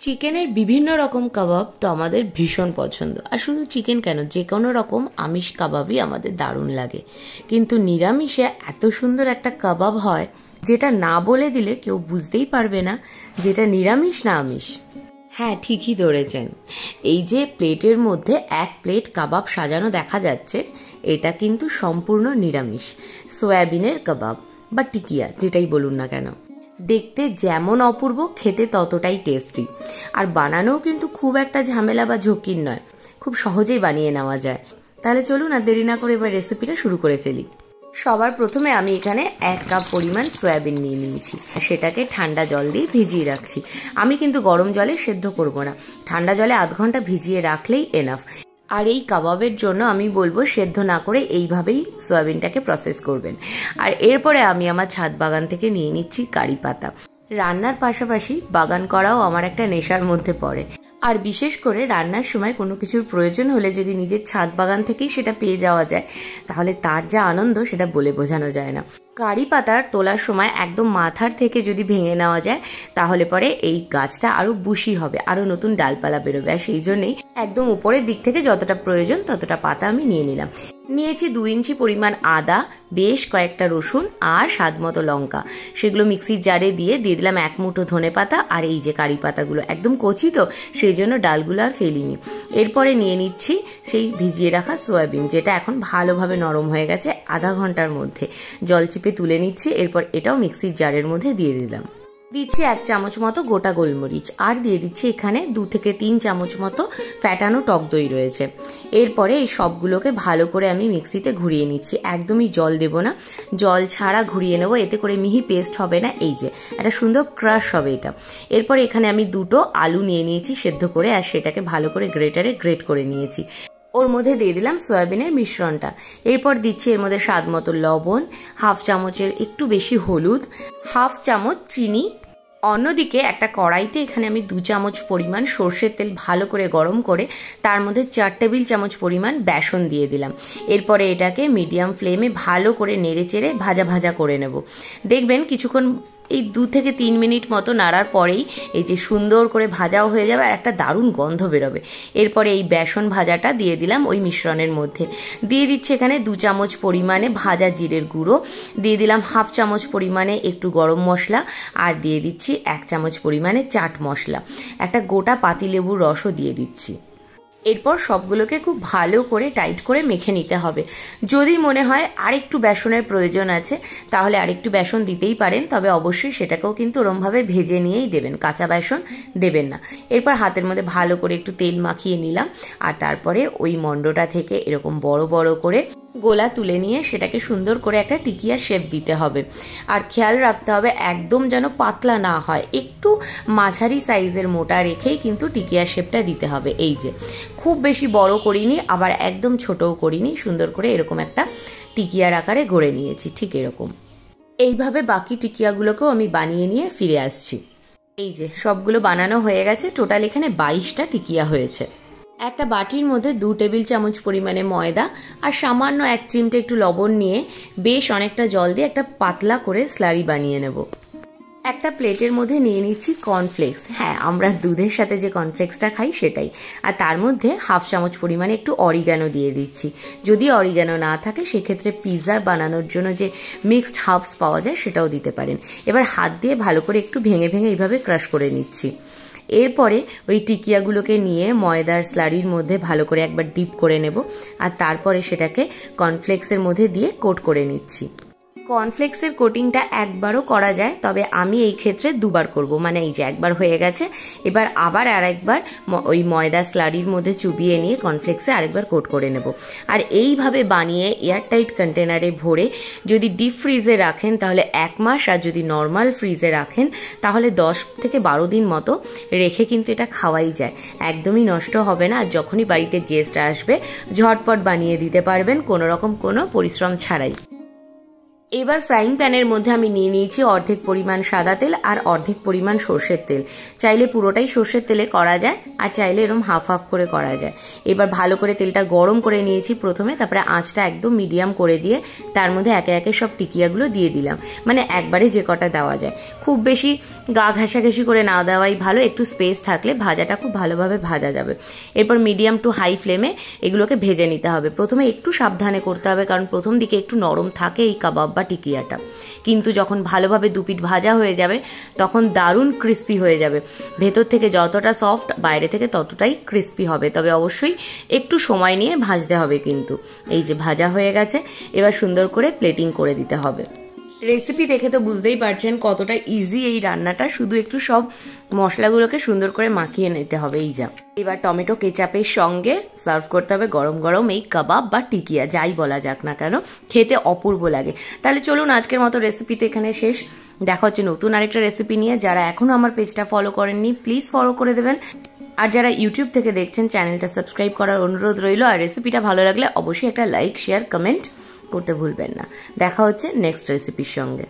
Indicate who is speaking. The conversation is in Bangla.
Speaker 1: চিকেনের বিভিন্ন রকম কাবাব তো আমাদের ভীষণ পছন্দ। আর শুধু চিকেন কেন, যে কোনো রকম আমিষ কাবাবই আমাদের দারুণ লাগে। কিন্তু নিরামিষে এত সুন্দর একটা কাবাব হয় যেটা না বলে দিলে কেউ বুঝতেই পারবে না যেটা নিরামিষ না আমিষ। হ্যাঁ, ঠিকই ধরেছেন। এই যে প্লেটের মধ্যে এক প্লেট কাবাব সাজানো দেখা যাচ্ছে, এটা কিন্তু সম্পূর্ণ নিরামিষ সয়াবিনের কাবাব বা টিকিয়া, যেটাই বলুন না কেন। দেখতে যেমন অপূর্ব, খেতে ততটাই টেস্টি। আর বানানোও কিন্তু খুব একটা ঝামেলা বা ঝুঁকির নয়, খুব সহজেই বানিয়ে নেওয়া যায়। তাহলে চলুন আর দেরি না করে এবার রেসিপিটা শুরু করে ফেলি। সবার প্রথমে আমি এখানে 1 কাপ পরিমাণ সয়াবিন নিয়ে নিয়েছি। সেটাকে ঠান্ডা জল দিয়ে ভিজিয়ে রাখছি। আমি কিন্তু গরম জলে সেদ্ধ করব না, ঠান্ডা জলে আধ ঘন্টা ভিজিয়ে রাখলেই এনাফ। আর এই কাবাবের জন্য আমি বলবো সেদ্ধ না করে এইভাবেই সয়াবিনটাকে প্রসেস করবেন। আর এরপরে আমি আমার ছাদ বাগান থেকে নিয়ে নিচ্ছি কারি পাতা। রান্নার পাশাপাশি বাগান করাও আমার একটা নেশার মধ্যে পড়ে। আর বিশেষ করে রান্নার সময় কোনো কিছুর প্রয়োজন হলে যদি নিজের ছাদ বাগান থেকেই সেটা পেয়ে যাওয়া যায়, তাহলে তার যা আনন্দ সেটা বলে বোঝানো যায় না। কারি পাতার তোলার সময় একদম মাথার থেকে যদি ভেঙে নেওয়া যায়, তাহলে পরে এই গাছটা আরও বুশি হবে, আরও নতুন ডালপালা বেরোবে। আর সেই জন্যেই একদম উপরের দিক থেকে যতটা প্রয়োজন ততটা পাতা আমি নিয়ে নিলাম। নিয়েছি 2 ইঞ্চি পরিমাণ আদা, বেশ কয়েকটা রসুন আর স্বাদ মতো লঙ্কা। সেগুলো মিক্সির জারে দিয়ে দিলাম 1 মুঠো ধনে পাতা। আর এই যে কারি পাতাগুলো একদম কচি, তো সেই জন্য ডালগুলো আর ফেলিনি। এরপরে নিয়ে নিচ্ছি সেই ভিজিয়ে রাখা সয়াবিন, যেটা এখন ভালোভাবে নরম হয়ে গেছে আধা ঘন্টার মধ্যে। জল চিপে তুলে নিচ্ছি। এরপর এটাও মিক্সির জারের মধ্যে দিয়ে দিলাম। দিচ্ছি 1 চামচ মতো গোটা গোলমরিচ, আর দিয়ে দিচ্ছি এখানে 2 থেকে 3 চামচ মতো ফ্যাটানো টক দই রয়েছে। এরপরে এই সবগুলোকে ভালো করে আমি মিক্সিতে ঘুরিয়ে নিচ্ছি। একদমই জল দেব না, জল ছাড়া ঘুরিয়ে নেব। এতে করে মিহি পেস্ট হবে না, এই যে একটা সুন্দর ক্রাশ হবে এটা। এরপর এখানে আমি 2টো আলু নিয়ে নিয়েছি সেদ্ধ করে, আর সেটাকে ভালো করে গ্রেটারে গ্রেট করে নিয়েছি। ওর মধ্যে দিয়ে দিলাম সয়াবিনের মিশ্রণটা। এরপর দিচ্ছি এর মধ্যে স্বাদ মতো লবণ, 1/2 চামচের একটু বেশি হলুদ, 1/2 চামচ চিনি। অন্যদিকে একটা কড়াইতে এখানে আমি 2 চামচ পরিমাণ সর্ষের তেল ভালো করে গরম করে তার মধ্যে 4 টেবিল চামচ পরিমাণ বেসন দিয়ে দিলাম। এরপরে এটাকে মিডিয়াম ফ্লেমে ভালো করে নেড়ে চেড়ে ভাজা ভাজা করে নেব। দেখবেন কিছুক্ষণ এই 2 থেকে 3 মিনিট মতো নাড়ার পরেই এই যে সুন্দর করে ভাজাও হয়ে যাবে আর একটা দারুণ গন্ধ বেরোবে। এরপরে এই বেসন ভাজাটা দিয়ে দিলাম ওই মিশ্রণের মধ্যে। দিয়ে দিচ্ছি এখানে 2 চামচ পরিমাণে ভাজা জিরের গুঁড়ো, দিয়ে দিলাম 1/2 চামচ পরিমাণে একটু গরম মশলা, আর দিয়ে দিচ্ছি 1 চামচ পরিমাণে চাট মশলা। একটা গোটা পাতিলেবুর রসও দিয়ে দিচ্ছি। এরপর সবগুলোকে খুব ভালো করে টাইট করে মেখে নিতে হবে। যদি মনে হয় আরেকটু বেসনের প্রয়োজন আছে, তাহলে আরেকটু বেসন দিতেই পারেন, তবে অবশ্যই সেটাকেও কিন্তু ওরমভাবে ভেজে নিয়েই দেবেন, কাঁচা বেসন দেবেন না। এরপর হাতের মধ্যে ভালো করে একটু তেল মাখিয়ে নিলাম, আর তারপরে ওই মণ্ডটা থেকে এরকম বড় বড় করে গোলা তুলে নিয়ে সেটাকে সুন্দর করে একটা টিকিয়া শেপ দিতে হবে। আর খেয়াল রাখতে হবে একদম যেন পাতলা না হয়, একটু মাঝারি সাইজের মোটা রেখেই কিন্তু টিকিয়া শেপটা দিতে হবে। এই যে খুব বেশি বড় করিনি, আবার একদম ছোটও করিনি, সুন্দর করে এরকম একটা টিকিয়ার আকারে গড়ে নিয়েছি। ঠিক এরকম এইভাবে বাকি টিকিয়াগুলোকেও আমি বানিয়ে নিয়ে ফিরে আসছি। এই যে সবগুলো বানানো হয়ে গেছে, টোটাল এখানে 22টা টিকিয়া হয়েছে। একটা বাটির মধ্যে 2 টেবিল চামচ পরিমাণে ময়দা আর সামান্য 1 চিমটে একটু লবণ নিয়ে বেশ অনেকটা জল দিয়ে একটা পাতলা করে স্লারি বানিয়ে নেব। একটা প্লেটের মধ্যে নিয়ে নিচ্ছি কর্নফ্লেক্স। হ্যাঁ, আমরা দুধের সাথে যে কর্নফ্লেক্সটা খাই সেটাই। আর তার মধ্যে 1/2 চামচ পরিমাণে একটু অরিগ্যানো দিয়ে দিচ্ছি। যদি অরিগ্যানো না থাকে সেক্ষেত্রে পিৎজা বানানোর জন্য যে মিক্সড হার্বস পাওয়া যায় সেটাও দিতে পারেন। এবার হাত দিয়ে ভালো করে একটু ভেঙে ভেঙে এইভাবে ক্রাশ করে নিচ্ছি। এরপরে ওই টিকিয়াগুলোকে নিয়ে ময়দার স্লারির মধ্যে ভালো করে একবার ডিপ করে নেব, আর তারপরে সেটাকে কর্নফ্লেক্সের মধ্যে দিয়ে কোট করে নিচ্ছি। কর্নফ্লেক্সের কোটিংটা একবারও করা যায়, তবে আমি এই ক্ষেত্রে 2বার করব। মানে এই যে একবার হয়ে গেছে, এবার আবার আরেকবার ওই ময়দা স্লারির মধ্যে চুবিয়ে নিয়ে কর্নফ্লেক্সে আরেকবার কোট করে নেব। আর এইভাবে বানিয়ে এয়ারটাইট কন্টেনারে ভরে যদি ডিপ ফ্রিজে রাখেন তাহলে 1 মাস, আর যদি নর্মাল ফ্রিজে রাখেন তাহলে 10 থেকে 12 দিন মতো রেখে কিন্তু এটা খাওয়াই যায়, একদমই নষ্ট হবে না। আর যখনই বাড়িতে গেস্ট আসবে ঝটপট বানিয়ে দিতে পারবেন কোনো রকম কোনো পরিশ্রম ছাড়াই। এবার ফ্রাইং প্যানের মধ্যে আমি নিয়ে নিয়েছি অর্ধেক পরিমাণ সাদা তেল আর অর্ধেক পরিমাণ সর্ষের তেল। চাইলে পুরোটাই সর্ষের তেলে করা যায়, আর চাইলে এরকম হাফ হাফ করে করা যায়। এবার ভালো করে তেলটা গরম করে নিয়েছি প্রথমে, তারপরে আঁচটা একদম মিডিয়াম করে দিয়ে তার মধ্যে একে একে সব টিকিয়াগুলো দিয়ে দিলাম, মানে একবারে যে কটা দেওয়া যায়। খুব বেশি গা ঘাসাঘাসি করে না দেওয়াই ভালো, একটু স্পেস থাকলে ভাজাটা খুব ভালোভাবে ভাজা যাবে। এরপর মিডিয়াম টু হাই ফ্লেমে এগুলোকে ভেজে নিতে হবে। প্রথমে একটু সাবধানে করতে হবে, কারণ প্রথম দিকে একটু নরম থাকে এই কাবাব বা টিকিয়াটা, কিন্তু যখন ভালোভাবে দুপিট ভাজা হয়ে যাবে তখন দারুণ ক্রিস্পি হয়ে যাবে। ভেতর থেকে যতটা সফট, বাইরে থেকে ততটাই ক্রিস্পি হবে, তবে অবশ্যই একটু সময় নিয়ে ভাজতে হবে। কিন্তু এই যে ভাজা হয়ে গেছে, এবার সুন্দর করে প্লেটিং করে দিতে হবে। রেসিপি দেখে তো বুঝতেই পারছেন কতটা ইজি এই রান্নাটা, শুধু একটু সব মশলাগুলোকে সুন্দর করে মাখিয়ে নিতে হবে। এই যা, এবার টমেটো কেচাপের সঙ্গে সার্ভ করতে হবে গরম গরম এই কাবাব বা টিকিয়া, যাই বলা যাক না কেন, খেতে অপূর্ব লাগে। তাহলে চলুন আজকের মতো রেসিপি তো এখানে শেষ। দেখা হচ্ছে নতুন আরেকটা রেসিপি নিয়ে। যারা এখনও আমার পেজটা ফলো করেননি প্লিজ ফলো করে দেবেন, আর যারা ইউটিউব থেকে দেখছেন চ্যানেলটা সাবস্ক্রাইব করার অনুরোধ রইল। আর রেসিপিটা ভালো লাগলে অবশ্যই একটা লাইক, শেয়ার, কমেন্ট করতে ভুলবেন না। দেখা হচ্ছে নেক্সট রেসিপির সঙ্গে।